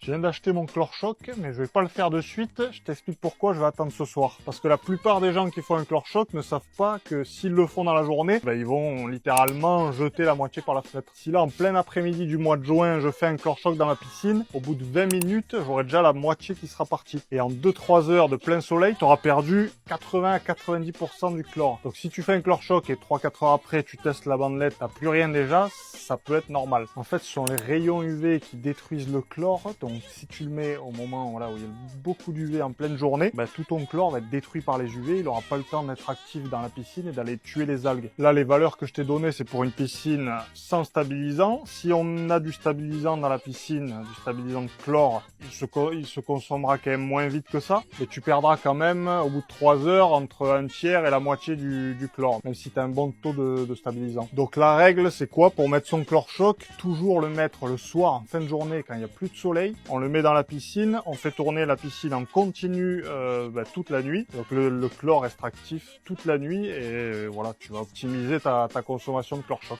Je viens d'acheter mon chlore-choc, mais je vais pas le faire de suite. Je t'explique pourquoi, je vais attendre ce soir. Parce que la plupart des gens qui font un chlore-choc ne savent pas que s'ils le font dans la journée, ils vont littéralement jeter la moitié par la fenêtre. Si là, en plein après-midi du mois de juin, je fais un chlore-choc dans la piscine, au bout de 20 minutes, j'aurai déjà la moitié qui sera partie. Et en 2-3 heures de plein soleil, tu auras perdu 80 à 90% du chlore. Donc si tu fais un chlore-choc et 3-4 heures après, tu testes la bandelette, t'as plus rien déjà, ça peut être normal. En fait, ce sont les rayons UV qui détruisent le chlore. Donc si tu le mets au moment où il y a beaucoup d'UV en pleine journée, tout ton chlore va être détruit par les UV, il n'aura pas le temps d'être actif dans la piscine et d'aller tuer les algues. Là, les valeurs que je t'ai données, c'est pour une piscine sans stabilisant. Si on a du stabilisant dans la piscine, du stabilisant de chlore, il se consommera quand même moins vite que ça, et tu perdras quand même, au bout de 3 heures, entre un tiers et la moitié du chlore, même si tu as un bon taux de stabilisant. Donc la règle, c'est quoi pour mettre son chlore-choc? Toujours le mettre le soir, en fin de journée, quand il n'y a plus de soleil. On le met dans la piscine, on fait tourner la piscine en continu toute la nuit. Donc le chlore reste actif toute la nuit et voilà, tu vas optimiser ta consommation de chlore-choc.